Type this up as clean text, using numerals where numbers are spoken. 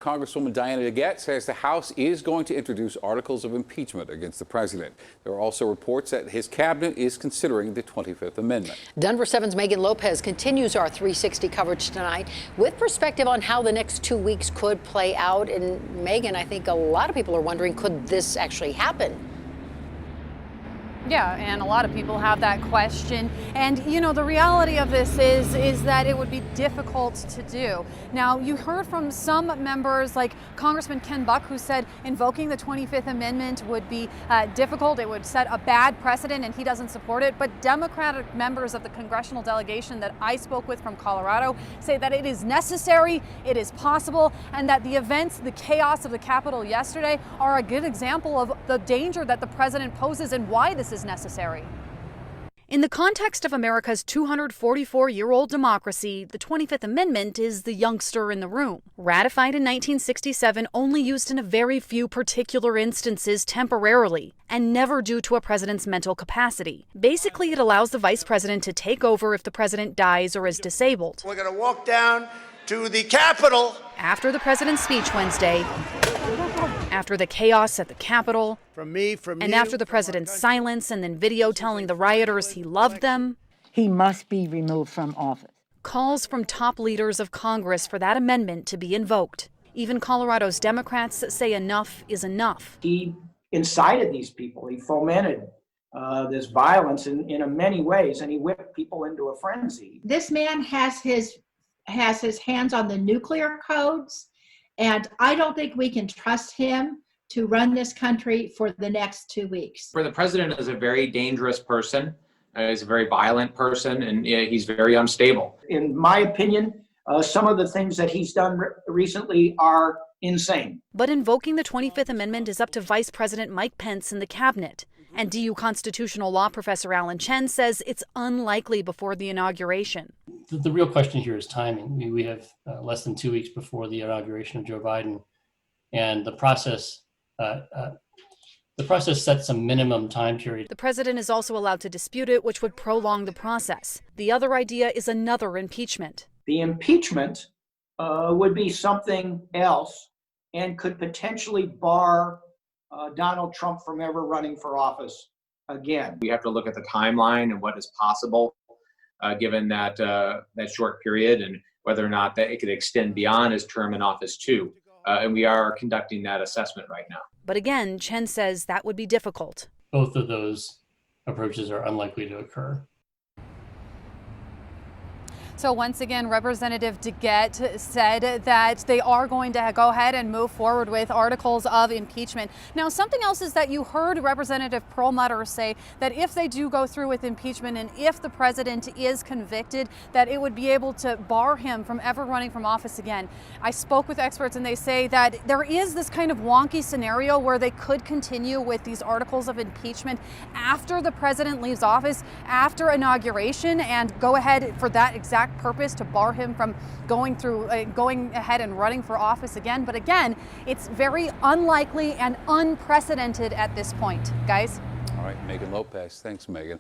Congresswoman Diana DeGette says the House is going to introduce articles of impeachment against the president. There are also reports that his cabinet is considering the 25th Amendment. Denver 7's Megan Lopez continues our 360 coverage tonight with perspective on how the next 2 weeks could play out. And Megan, I think a lot of people are wondering, could this actually happen? Yeah, and a lot of people have that question. And, you know, the reality of this is that it would be difficult to do. Now, you heard from some members like Congressman Ken Buck, who said invoking the 25th Amendment would be difficult. It would set a bad precedent, and he doesn't support it. But Democratic members of the congressional delegation that I spoke with from Colorado say that it is necessary, it is possible, and that the events, the chaos of the Capitol yesterday are a good example of the danger that the president poses and why this is necessary. In the context of America's 244-year-old democracy, the 25th Amendment is the youngster in the room. Ratified in 1967, only used in a very few particular instances temporarily, and never due to a president's mental capacity. Basically, it allows the vice president to take over if the president dies or is disabled. We're going to walk down to the Capitol. After the president's speech Wednesday, after the chaos at the Capitol, and after the president's silence and then video telling the rioters he loved them, he must be removed from office. Calls from top leaders of Congress for that amendment to be invoked. Even Colorado's Democrats say enough is enough. He incited these people. He fomented this violence in many ways, and he whipped people into a frenzy. This man has his hands on the nuclear codes, and I don't think we can trust him to run this country for the next 2 weeks. For the president is a very dangerous person. He's a very violent person, and he's very unstable. In my opinion, some of the things that he's done recently are insane. But invoking the 25th Amendment is up to Vice President Mike Pence and the cabinet. And DU constitutional law professor Alan Chen says it's unlikely before the inauguration. The real question here is timing. We have less than 2 weeks before the inauguration of Joe Biden, and the process sets a minimum time period. The president is also allowed to dispute it, which would prolong the process. The other idea is another impeachment. The impeachment would be something else and could potentially bar Donald Trump from ever running for office again. We have to look at the timeline and what is possible, given that short period, and whether or not that it could extend beyond his term in office too. And we are conducting that assessment right now. But again, Chen says that would be difficult. Both of those approaches are unlikely to occur. So once again, Representative DeGette said that they are going to go ahead and move forward with articles of impeachment. Now, something else is that you heard Representative Perlmutter say that if they do go through with impeachment and if the president is convicted, that it would be able to bar him from ever running from office again. I spoke with experts and they say that there is this kind of wonky scenario where they could continue with these articles of impeachment after the president leaves office, after inauguration, and go ahead for that exact purpose to bar him from going ahead and running for office again. But again, it's very unlikely and unprecedented at this point, guys. All right, Megan Lopez. Thanks, Megan.